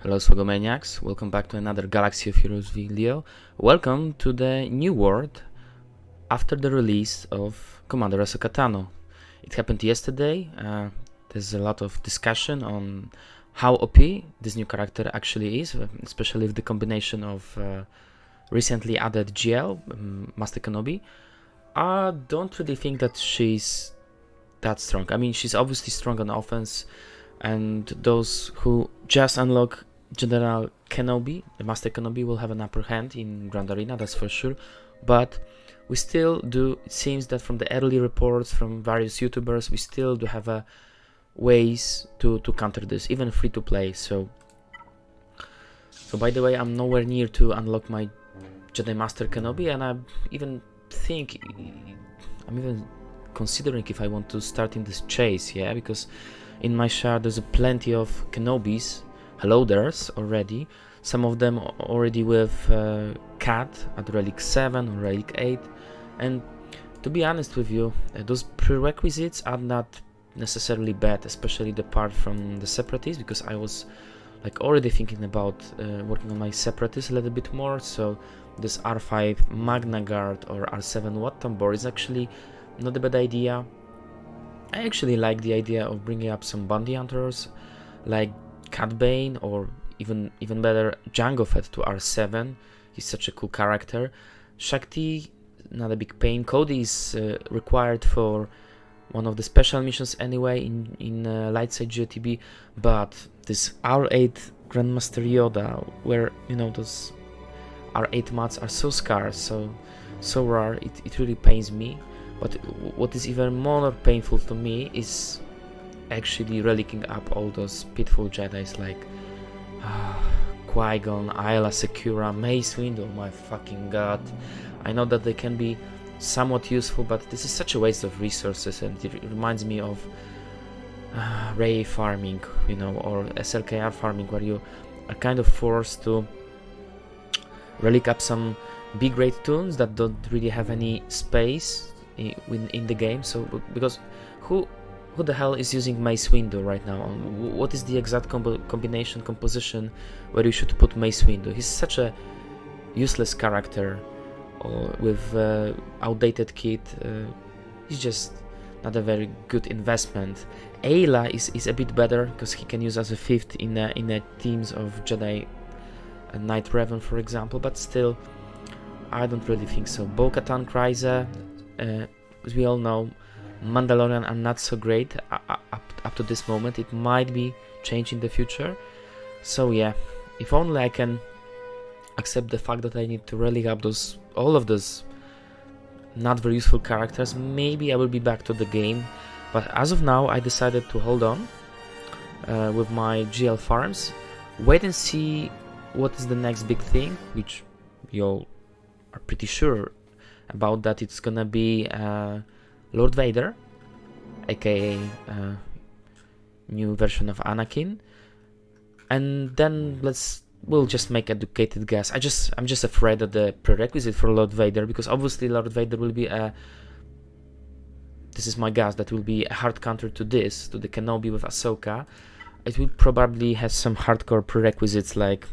Hello SWGoH, welcome back to another Galaxy of Heroes video. Welcome to the new world after the release of Commander Ahsoka Tano. It happened yesterday. There's a lot of discussion on how OP this new character actually is, especially with the combination of recently added GL, Master Kenobi. I don't really think that she's that strong. I mean, she's obviously strong on offense, and those who just unlock General Kenobi, the Master Kenobi, will have an upper hand in Grand Arena, that's for sure. But we still do, it seems that from the early reports from various YouTubers, we still do have ways to counter this, even free to play. So by the way, I'm nowhere near to unlock my Jedi Master Kenobi, and I even think, I'm even considering if I want to start in this chase, yeah, because in my shard there's plenty of Kenobis, loaders already, some of them already with CAD at Relic 7 or Relic 8, and to be honest with you, those prerequisites are not necessarily bad, especially the part from the Separatists, because I was like already thinking about working on my Separatists a little bit more. So this R5 Magna Guard or R7 Wat Tambor is actually not a bad idea. I actually like the idea of bringing up some bounty hunters like Cad Bane, or even better, Jango Fett to R7. He's such a cool character. Shakti, not a big pain. Cody is required for one of the special missions anyway in light side GOTB, but this R8 Grandmaster Yoda, where you know those R8 mats are so scarce, so rare, it really pains me. But what is even more painful to me is actually relicking up all those pitiful Jedis like Qui-Gon, Ayla Secura, Mace Windu. Oh my fucking god. I know that they can be somewhat useful, but this is such a waste of resources, and it reminds me of Ray farming, you know, or SLKR farming, where you are kind of forced to relic up some big raid tunes that don't really have any space in the game. So because who the hell is using Mace Windu right now? What is the exact combination composition where you should put Mace Windu? He's such a useless character with outdated kit. He's just not a very good investment. Ayla is a bit better because he can use as a fifth in a teams of Jedi Knight Revan, for example, but still I don't really think so. Bo-Katan, Kryza, as we all know, Mandalorian are not so great up to this moment. It might be changed in the future. So yeah, if only I can accept the fact that I need to relic up all of those not very useful characters, maybe I will be back to the game. But as of now, I decided to hold on with my GL farms, wait and see what is the next big thing, which you all are pretty sure about, that it's gonna be Lord Vader, aka new version of Anakin, and then we'll just make educated guess. I'm just afraid of the prerequisite for Lord Vader, because obviously Lord Vader will be this is my guess, that will be a hard counter to the Kenobi with Ahsoka. It will probably have some hardcore prerequisites like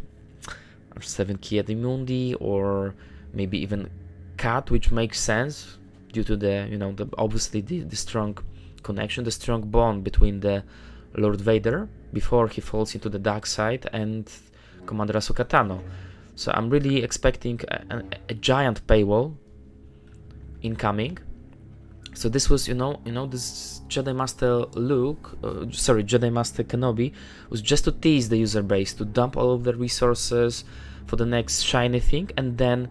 R7 Ki-Adi-Mundi, or maybe even Cat, which makes sense due to the, you know, obviously the strong connection, the strong bond between the Lord Vader before he falls into the dark side and Commander Ahsoka Tano. So I'm really expecting a giant paywall incoming. So this was, you know, this Jedi Master Jedi Master Kenobi was just to tease the user base, to dump all of the resources for the next shiny thing, and then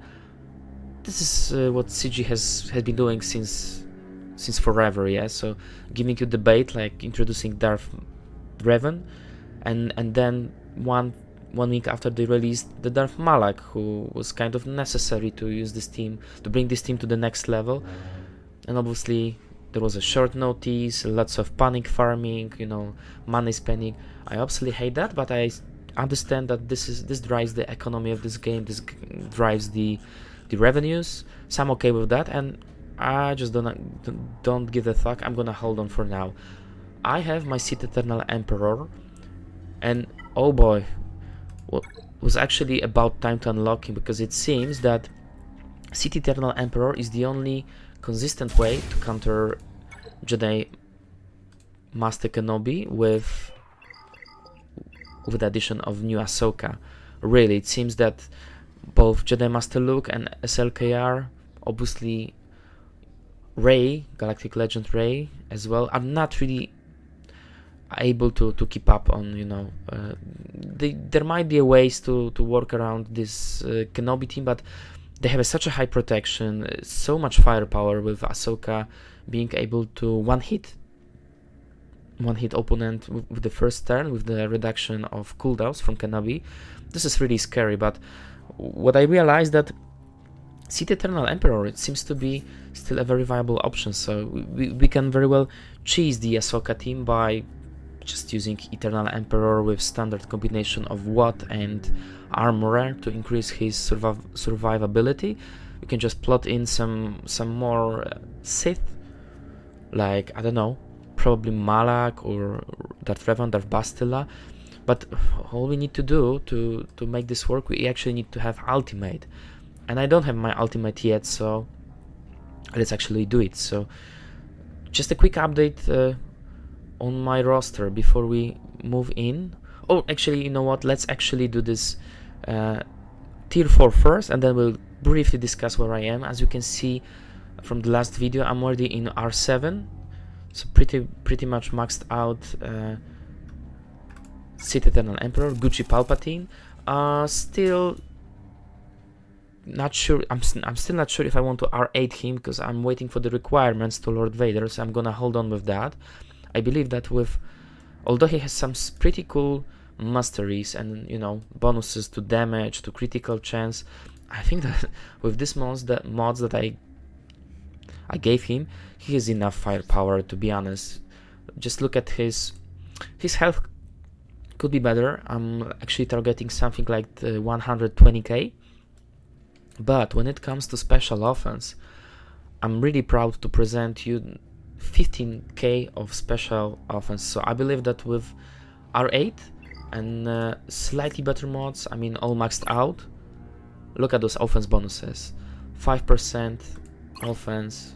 this is what CG has been doing since forever, yeah. So giving you the bait, like introducing Darth Revan, and then one week after they released the Darth Malak, who was kind of necessary to use this team, to bring this team to the next level. And obviously there was a short notice, lots of panic farming, you know, money spending. I absolutely hate that, but I understand that this drives the economy of this game. This drives the revenues, so I'm okay with that, and I just don't give a fuck. I'm gonna hold on for now. I have my Sith Eternal Emperor, and oh boy, was actually about time to unlock him, because it seems that Sith Eternal Emperor is the only consistent way to counter Jedi Master Kenobi with the addition of new Ahsoka. Really, it seems that both Jedi Master Luke and SLKR, obviously Rey, Galactic Legend Rey as well, are not really able to keep up on, you know, there might be ways to work around this Kenobi team, but they have such a high protection, so much firepower, with Ahsoka being able to one hit opponent with the first turn, with the reduction of cooldowns from Kenobi. This is really scary. But what I realized, that Sith Eternal Emperor, it seems to be still a very viable option, so we can very well cheese the Ahsoka team by just using Eternal Emperor with standard combination of Watt and Armorer to increase his survivability. We can just plot in some more Sith, like, I don't know, probably Malak or Darth Revan, Darth Bastila. But all we need to do to make this work, we actually need to have ultimate, and I don't have my ultimate yet, so let's actually do it. So just a quick update on my roster before we move in. Oh, actually, you know what, let's actually do this tier 4 first, and then we'll briefly discuss where I am. As you can see from the last video, I'm already in R7, so pretty much maxed out Sith Eternal Emperor, Gucci Palpatine. Still not sure. I'm still not sure if I want to R8 him, because I'm waiting for the requirements to Lord Vader, so I'm gonna hold on with that. I believe that although he has some pretty cool masteries and, you know, bonuses to damage, to critical chance, I think that with these mods that I gave him, he has enough firepower, to be honest. Just look at his health. Could be better. I'm actually targeting something like 120k, but when it comes to special offense, I'm really proud to present you 15k of special offense. So I believe that with R8 and slightly better mods, I mean all maxed out, look at those offense bonuses: 5% offense,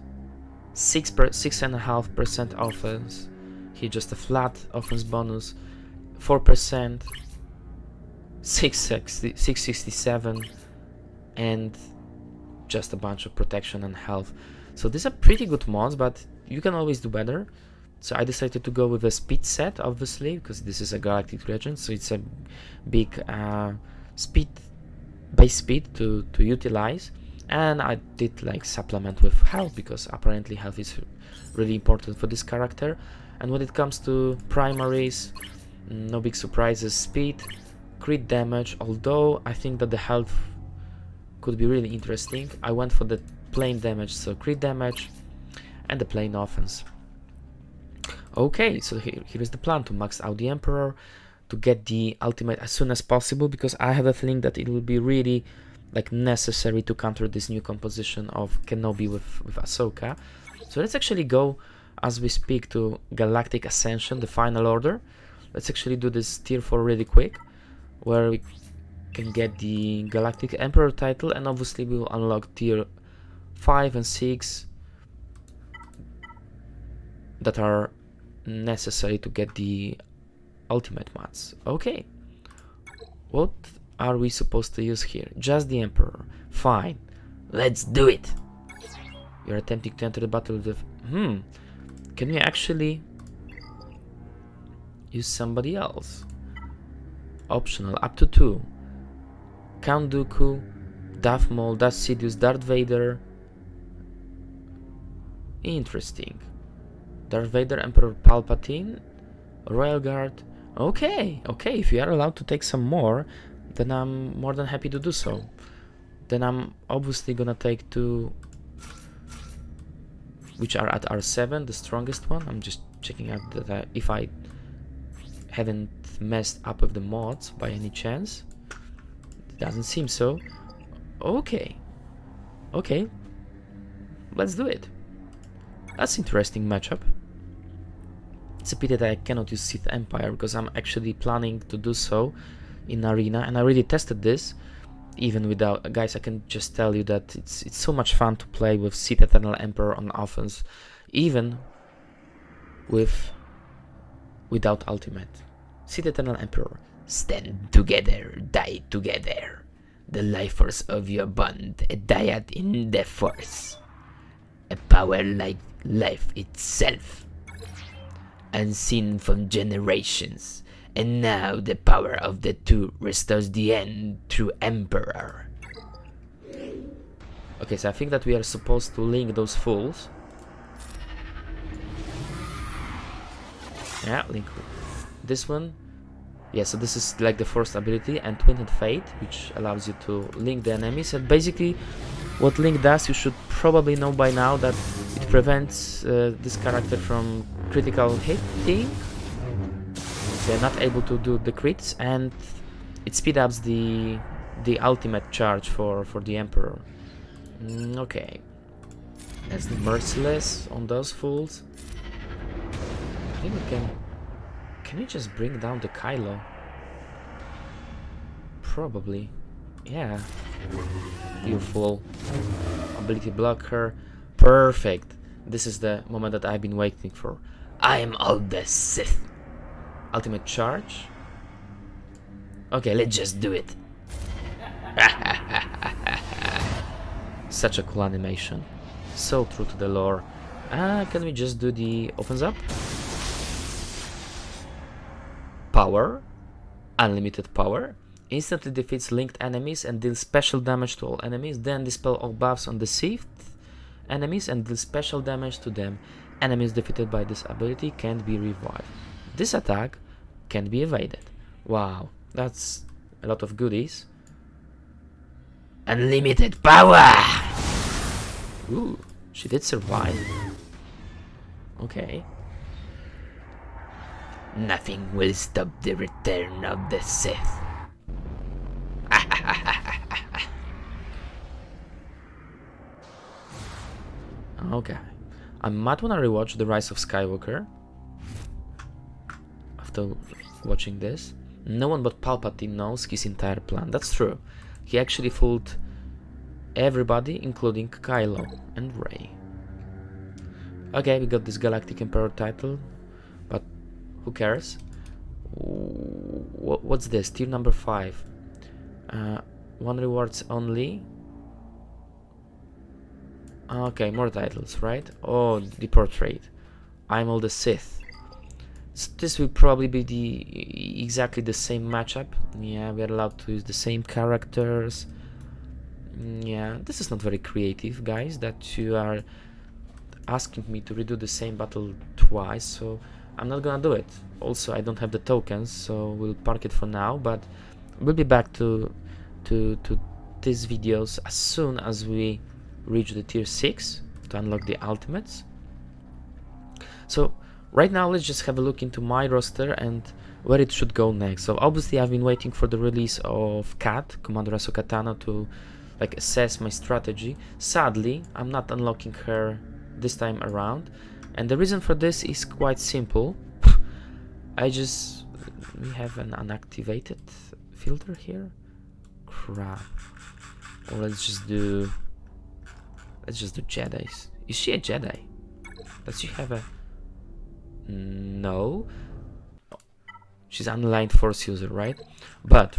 6.5% offense, here just a flat offense bonus, 4%, 667, and just a bunch of protection and health. So these are pretty good mods, but you can always do better. So I decided to go with a speed set, obviously, because this is a Galactic Legend, so it's a big base speed to utilize. And I did like supplement with health, because apparently health is really important for this character. And when it comes to primaries, no big surprises: speed, crit damage, although I think that the health could be really interesting. I went for the plain damage, so crit damage and the plain offense. Okay, so here is the plan: to max out the Emperor, to get the ultimate as soon as possible, because I have a feeling that it will be really like necessary to counter this new composition of Kenobi with Ahsoka. So let's actually go as we speak to Galactic Ascension, the final order. Let's actually do this tier 4 really quick, where we can get the Galactic Emperor title, and obviously we will unlock tier 5 and 6 that are necessary to get the ultimate mods. Okay, what are we supposed to use here? Just the Emperor. Fine, let's do it. You're attempting to enter the battle with can we actually use somebody else? Optional, up to 2. Count Dooku, Darth Maul, Darth Sidious, Darth Vader. Interesting. Darth Vader, Emperor Palpatine, Royal Guard. Okay, if you are allowed to take some more, then I'm more than happy to do so. Then I'm obviously gonna take 2 which are at R7, the strongest one. I'm just checking out that if I haven't messed up with the mods by any chance. It doesn't seem so. Okay, let's do it. That's interesting matchup. It's a pity that I cannot use Sith Empire, because I'm actually planning to do so in arena, and I already tested this even without, guys. I can just tell you that it's so much fun to play with Sith Eternal Emperor on offense, even without ultimate. Sith Eternal Emperor, stand together, die together. The life force of your bond, a dyad in the force, a power like life itself, unseen from generations. And now the power of the two restores the end through Emperor. Okay, so I think that we are supposed to link those fools. Yeah, link this one. Yeah, so this is like the first ability, and Twined Fate, which allows you to link the enemies. And basically, what link does, you should probably know by now, that it prevents this character from critical hitting. They're not able to do the crits, and it speed ups the ultimate charge for the Emperor. Okay, that's the Merciless on those fools. I think we can we just bring down the Kylo? Probably, yeah. You fool. Ability blocker, perfect. This is the moment that I've been waiting for. I am all the Sith. Ultimate charge. Okay, let's just do it. Such a cool animation. So true to the lore. Can we just do the opens up? Power. Unlimited power. Instantly defeats linked enemies and deals special damage to all enemies. Then dispel all buffs on the Sith enemies and deals special damage to them. Enemies defeated by this ability can't be revived. This attack can be evaded. Wow, that's a lot of goodies. Unlimited power! Ooh, she did survive. Okay. Nothing will stop the return of the Sith. Okay. I might wanna rewatch The Rise of Skywalker after watching this. No one but Palpatine knows his entire plan. That's true. He actually fooled everybody, including Kylo and Rey. Okay, we got this Galactic Emperor title, but who cares? What's this? Tier number 5. 1 rewards only. Okay, more titles, right? Oh, the portrait. I'm all the Sith. So this will probably be exactly the same matchup. Yeah, we're allowed to use the same characters. Yeah, this is not very creative, guys, that you are asking me to redo the same battle twice, so I'm not gonna do it. Also, I don't have the tokens, so we'll park it for now, but we'll be back to these videos as soon as we reach the tier 6 to unlock the ultimates. So right now let's just have a look into my roster and where it should go next. So obviously I've been waiting for the release of Cat, Commander Ahsoka Tano, to like assess my strategy. Sadly, I'm not unlocking her this time around, and the reason for this is quite simple. We have an unactivated filter here. Crap. Or let's just do Jedis. Is she a Jedi? Does she have a... No. She's unaligned Force user, right? But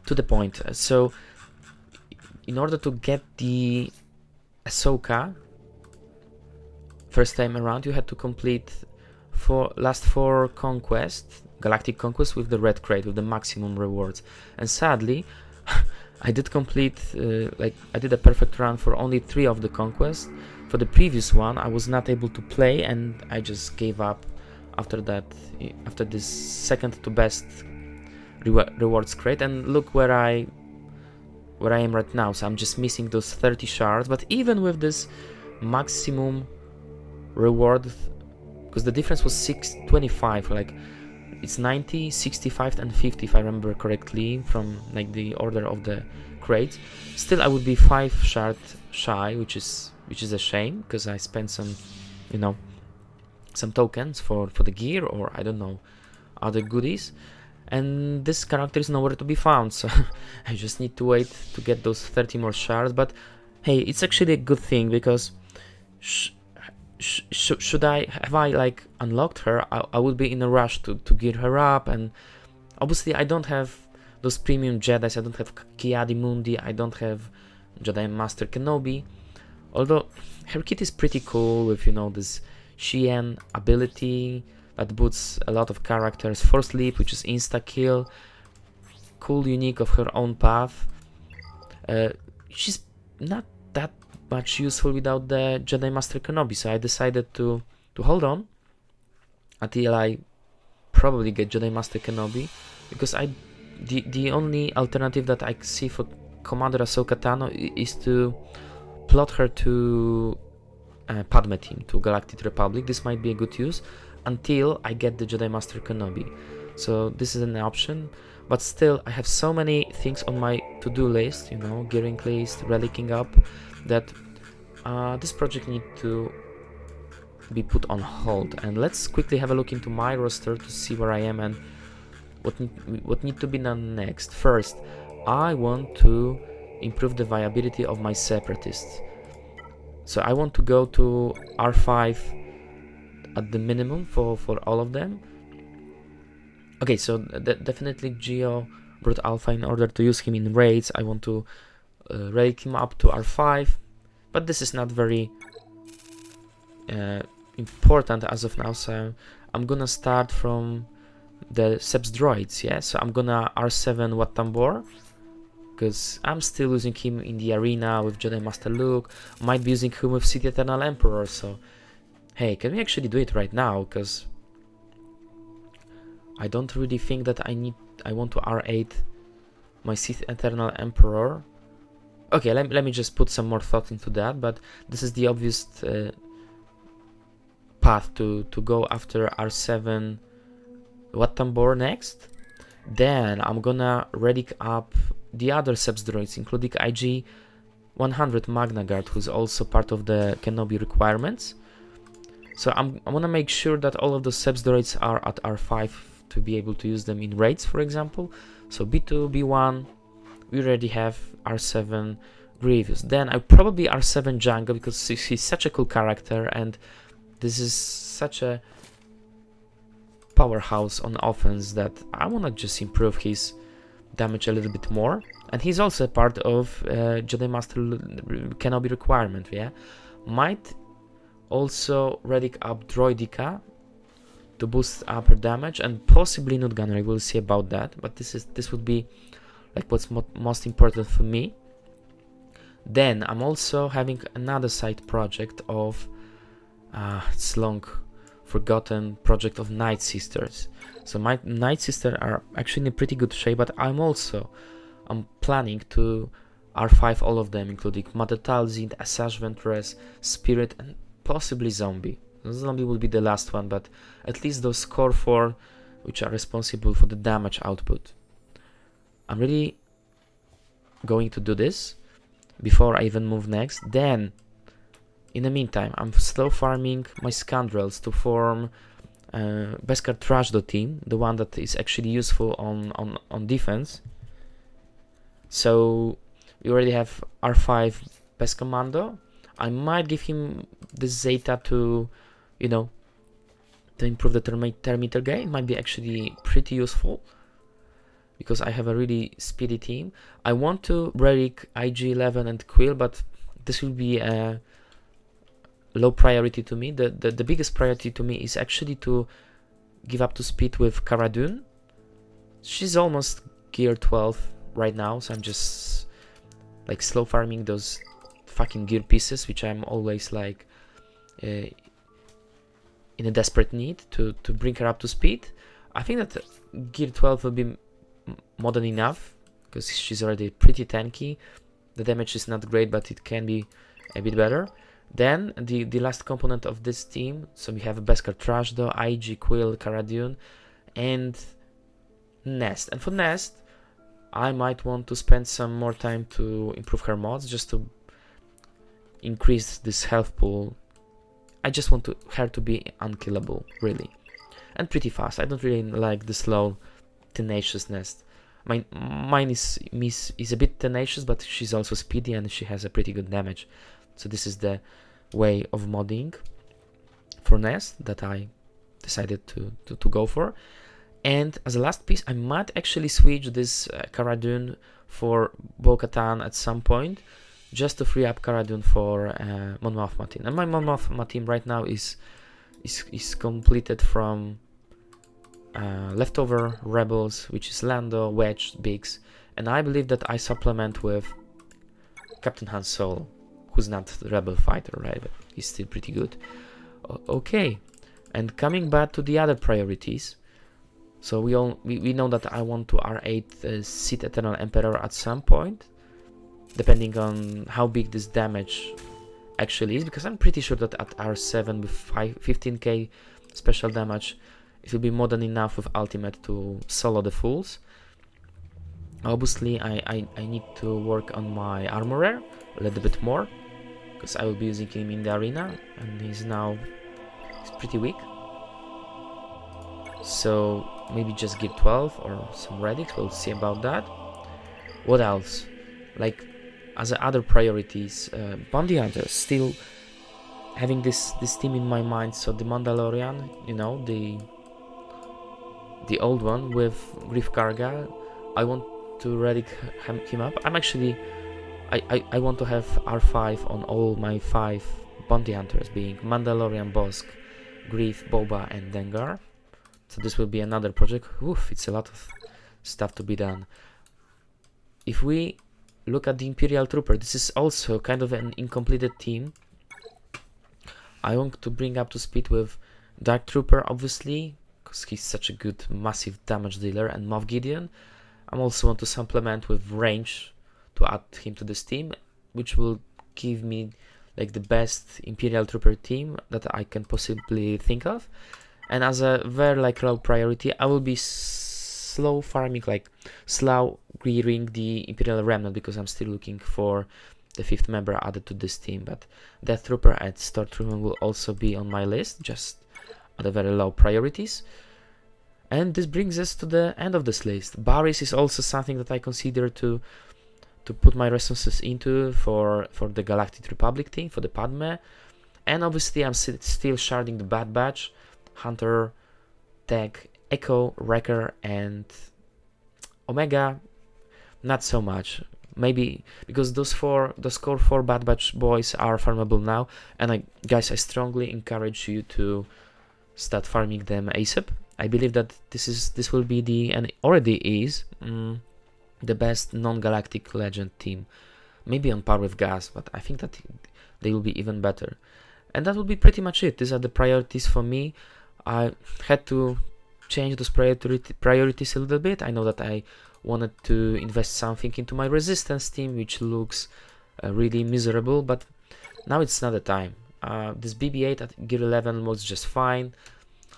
to the point. So in order to get the Ahsoka first time around, you had to complete last 4 conquests, Galactic conquests, with the red crate, with the maximum rewards. And sadly, I did complete, I did a perfect run for only 3 of the conquests. For the previous one, I was not able to play, and I just gave up after that, after this second to best rewards crate. And look where I am right now. So I'm just missing those 30 shards. But even with this maximum reward, because the difference was 625, like it's 90, 65 and 50 if I remember correctly from like the order of the crates, still I would be 5 shard shy, which is a shame, because I spent some, you know, some tokens for the gear, or I don't know, other goodies. and this character is nowhere to be found, so I just need to wait to get those 30 more shards. But hey, it's actually a good thing, because should I have like unlocked her, I would be in a rush to gear her up, and obviously I don't have those premium Jedis. I don't have Ki-Adi-Mundi, I don't have Jedi Master Kenobi, although her kit is pretty cool with, you know, this Xian ability that boosts a lot of characters, Force Leap, which is insta-kill, cool unique of her own path. She's not that much useful without the Jedi Master Kenobi, so I decided to hold on until I probably get Jedi Master Kenobi, because the only alternative that I see for Commander Ahsoka Tano is to plot her to Padme team, to Galactic Republic. This might be a good use until I get the Jedi Master Kenobi. So this is an option, but still I have so many things on my to-do list, you know, gearing list, relicking up, that this project needs to be put on hold. And let's quickly have a look into my roster to see where I am and what need to be done next. First, I want to improve the viability of my separatists. So I want to go to R5 at the minimum for all of them. Okay, so definitely Geo brought Alpha in order to use him in raids. I want to rate him up to R5, but this is not very important as of now, so I'm gonna start from the Seps droids, yeah? So I'm gonna R7 Wat Tambor, because I'm still using him in the arena with Jedi Master Luke, might be using him with Sith Eternal Emperor, so hey, can we actually do it right now? Because I don't really think that I want to R8 my Sith Eternal Emperor. Okay, let me just put some more thought into that, but this is the obvious path to go after R7 Wat Tambor next. Then I'm gonna relic up the other Seps droids, including IG 100 Magna Guard, who's also part of the Kenobi requirements. So I'm gonna make sure that all of the Seps droids are at R5 to be able to use them in raids, for example. So B2, B1, we already have R7 Grievous. Then I probably R7 Jango, because he's such a cool character, and this is such a powerhouse on offense that I wanna just improve his damage a little bit more. And he's also a part of Jedi Master Kenobi requirement, yeah. Might also relic up Droidica to boost up her damage, and possibly not Gunnery, we'll see about that, but this would be like what's most important for me. Then I'm also having another side project of it's long forgotten project of Night Sisters. So my Night Sisters are actually in a pretty good shape, but I'm planning to R5 all of them, including Mother Talzin, Asajj Ventress, Spirit, and possibly Zombie. Zombie will be the last one, but at least those core 4 which are responsible for the damage output. I'm really going to do this before I even move next. Then in the meantime, I'm slow farming my Scoundrels to form Beskar Trashdo team, the one that is actually useful on defense. So we already have R5 Best Commando. I might give him the Zeta to, you know, to improve the Terminator gain. It might be actually pretty useful, because I have a really speedy team. I want to relic IG-11 and Quill, but this will be a low priority to me. The biggest priority to me is actually to give up to speed with Cara Dune. She's almost gear 12 right now, so I'm just like slow farming those fucking gear pieces, which I'm always like in a desperate need to bring her up to speed. I think that gear 12 will be more than enough, because she's already pretty tanky. The damage is not great, but it can be a bit better. Then the last component of this team, so we have Beskar Trashdo, IG, Quill, Cara Dune, and Nest. And for Nest, I might want to spend some more time to improve her mods, just to increase this health pool. I just want her to be unkillable, really, and pretty fast. I don't really like the slow tenaciousness. Mine is a bit tenacious, but she's also speedy and she has a pretty good damage. So this is the way of modding for Nest that I decided to go for. And as a last piece, I might actually switch this Cara Dune for Bo-Katan at some point, just to free up Cara Dune for Mon Mothma team. And my Mon Mothma team right now is completed from leftover rebels, which is Lando, Wedge, Biggs, and I believe that I supplement with Captain Han Solo, who's not the rebel fighter, right? But he's still pretty good. Okay, and coming back to the other priorities. So we know that I want to R8 the Sith Eternal Emperor at some point, depending on how big this damage actually is, because I'm pretty sure that at R7 with 15k special damage, it will be more than enough with ultimate to solo the fools. Obviously, I need to work on my armorer a little bit more, because I will be using him in the arena, and he's pretty weak. So maybe just give 12 or some relics, we'll see about that. What else? Like, as other priorities, Bounty Hunters, still having this team in my mind. So the Mandalorian, you know, the old one with Grief Karga, I want to relic him up. I'm actually, I want to have R5 on all my 5 Bounty Hunters, being Mandalorian, Bosk, Grief, Boba, and Dengar. So this will be another project. Oof, it's a lot of stuff to be done. If we look at the Imperial Trooper, this is also kind of an incompleted team. I want to bring up to speed with Dark Trooper, obviously, because he's such a good massive damage dealer, and Moff Gideon. I also want to supplement with range to add him to this team, which will give me like the best Imperial Trooper team that I can possibly think of. And as a very like low priority, I will be slow farming, like slow rearing the Imperial Remnant, because I'm still looking for the 5th member added to this team. But Death Trooper and Stormtrooper will also be on my list, just at a very low priorities. And this brings us to the end of this list. Barris is also something that I consider to put my resources into for the Galactic Republic team, for the Padme. And obviously I'm still sharding the Bad Batch, Hunter, Tech, Echo, Wrecker, and Omega. Not so much. Maybe because those core 4 Bad Batch boys are farmable now, and guys, I strongly encourage you to start farming them ASAP. I believe that this will be and already is the best non-galactic legend team. Maybe on par with Gas, but I think that they will be even better. And that will be pretty much it. These are the priorities for me. I had to change those priorities a little bit. I know that I wanted to invest something into my resistance team, which looks really miserable, but now it's not the time. This BB-8 at Gear 11 works just fine.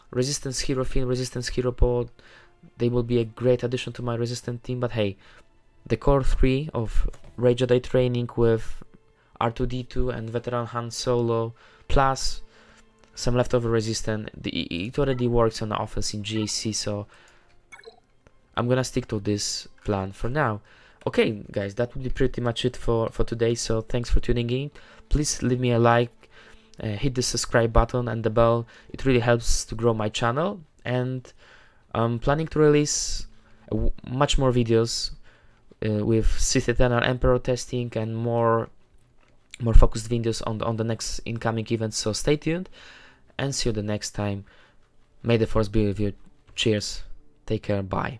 Resistance Hero Fin, Resistance Hero Pod, they will be a great addition to my resistance team, but hey, the core 3 of Rey Jedi training with R2-D2 and Veteran Han Solo, plus some leftover resistance, it already works on the offense in GAC, so I'm gonna stick to this plan for now. Okay guys, that would be pretty much it for today, so thanks for tuning in. Please leave me a like, hit the subscribe button and the bell. It really helps to grow my channel, and I'm planning to release much more videos with Sith Eternal Emperor testing and more focused videos on the next incoming events, so stay tuned and see you the next time. May the Force be with you. Cheers, take care, bye.